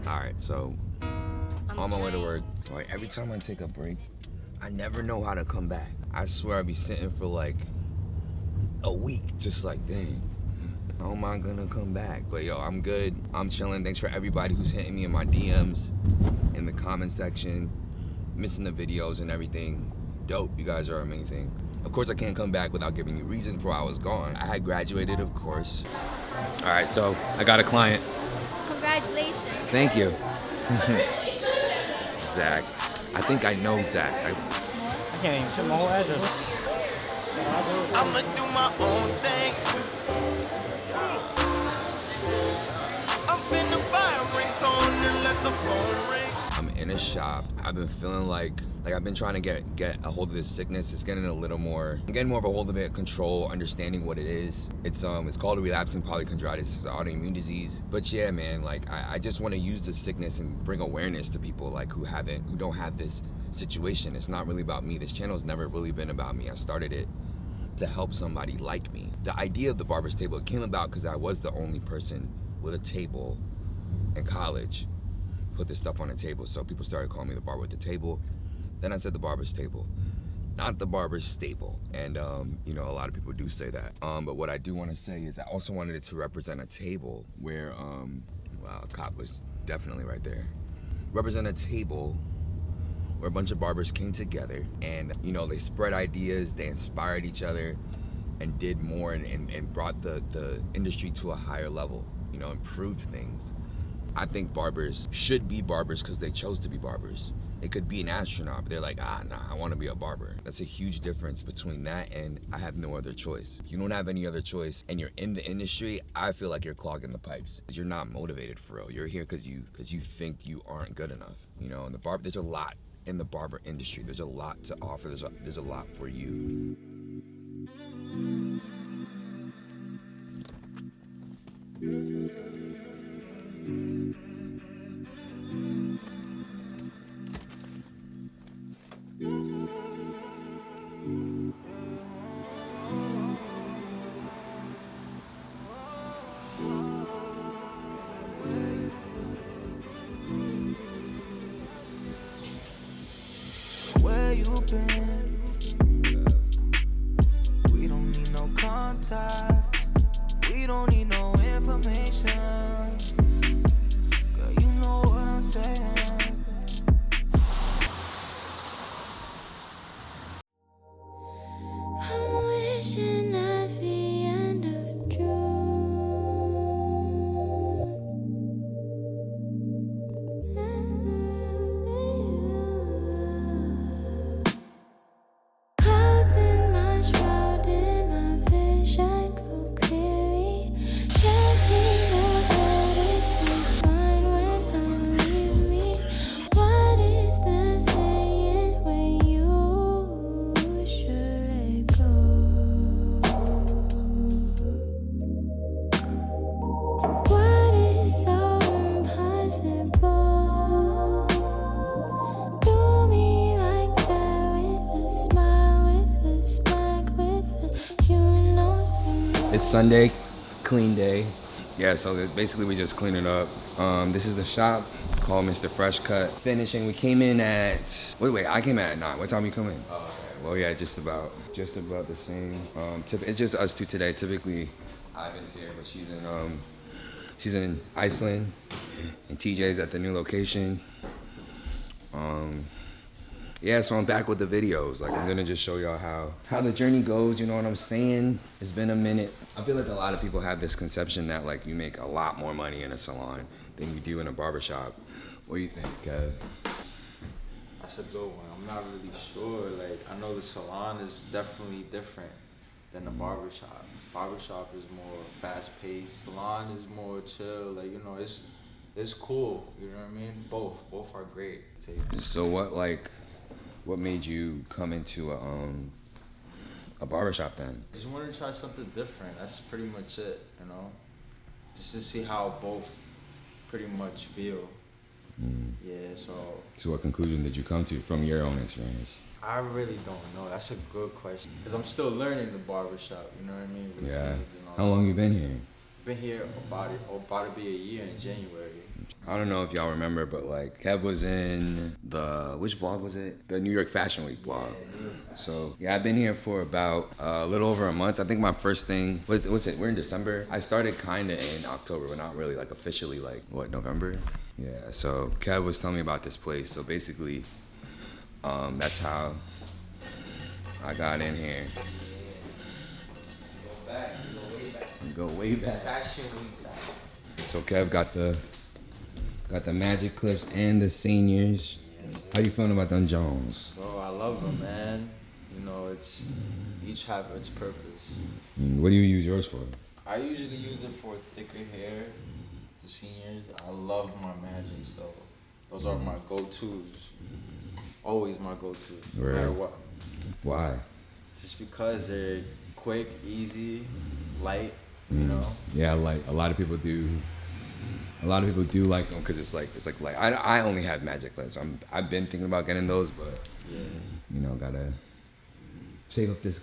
All right, so on my way to work. Like every time I take a break, I never know how to come back. I swear I be sitting for like a week, just like, dang, how am I gonna come back? But yo, I'm good. I'm chilling. Thanks for everybody who's hitting me in my DMs, in the comment section, missing the videos and everything. Dope, you guys are amazing. Of course, I can't come back without giving you reason for why I was gone. I had graduated, of course. All right, so I got a client. Congratulations. Thank you. Zach. I think I know Zach. I can't even fit my whole address. I'ma do my own thing. I'm finna buy a ringtone and let the phone ring. I'm in a shop. I've been feeling like I've been trying to get a hold of this sickness. It's getting I'm getting more of a hold of it, control, understanding what it is. It's called a relapsing polychondritis. It's an autoimmune disease. But yeah, man, like I just want to use this sickness and bring awareness to people like who don't have this situation. It's not really about me. This channel's never really been about me. I started it to help somebody like me. The idea of the barber's table came about because I was the only person with a table in college. Put this stuff on the table, so people started calling me the barber with the table. Then I said the barber's table, not the barber's stable. And you know, a lot of people do say that. But what I do want to say is I also wanted it to represent a table where, wow, a cop was definitely right there. Represent a table where a bunch of barbers came together and, you know, they spread ideas, they inspired each other and did more and brought the industry to a higher level, you know, improved things. I think barbers should be barbers because they chose to be barbers. They could be an astronaut, but they're like, nah, I want to be a barber. That's a huge difference between that and I have no other choice. If you don't have any other choice and you're in the industry, I feel like you're clogging the pipes. You're not motivated for real. You're here because you think you aren't good enough. You know, and there's a lot in the barber industry. There's a lot to offer. There's a lot for you. Where you been? We don't need no contact. We don't need no information. Girl, you know what I'm saying. I'm wishing at the end of June. Closing my shroud in my vision, go clearly. Can't see nobody find when I leave me. What is the saying when you should let go? What is so impossible? Do me like that with a smile, with a smack, with a you know some. It's Sunday, clean day. Yeah, so basically we just clean it up. This is the shop called Mr. Fresh Cut. Finishing, we came in at, wait, I came at 9. What time you come in? Oh, okay. Well, yeah, just about the same. It's just us two today. Typically, Ivan's here, but she's in Iceland, and TJ's at the new location. Yeah, so I'm back with the videos. Like, I'm gonna just show y'all how the journey goes, you know what I'm saying? It's been a minute. I feel like a lot of people have this conception that like you make a lot more money in a salon than you do in a barbershop. What do you think, Kev? That's a good one. I'm not really sure. Like, I know the salon is definitely different than the barbershop. Barbershop is more fast-paced. Salon is more chill. Like, you know, it's cool. You know what I mean? Both are great. So what made you come into a barbershop then? I just wanted to try something different. That's pretty much it, you know? Just to see how both pretty much feel. Yeah, So what conclusion did you come to from your own experience? I really don't know. That's a good question. Because I'm still learning the barbershop, you know what I mean? Routines Yeah. and all How that long stuff. you been here? Been here about to be a year in January. I don't know if y'all remember, but like Kev was in which vlog was it? The New York Fashion Week vlog. So yeah, I've been here for about a little over a month. I think my first thing, what's it? We're in December. I started kinda in October, but not really like officially like what, November? Yeah, so Kev was telling me about this place. So basically, that's how I got in here. Go way back. Fashion Week. So Kev got the magic clips and the seniors. Yes, How you feeling about them Jones? bro, I love them, man. You know, it's each have its purpose. What do you use yours for? I usually use it for thicker hair. The seniors, I love my magics though. Those are my go-tos. Always my go-to. No matter what. Why? Just because they're quick, easy, light. You know. Yeah, like a lot of people do. A lot of people do like them because it's like I only have magic clips. I've been thinking about getting those, but Yeah. you know, gotta save up these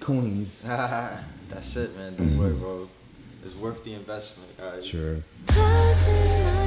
coins. That's it, man. Don't worry, bro. It's worth the investment, guys. Sure. Closing my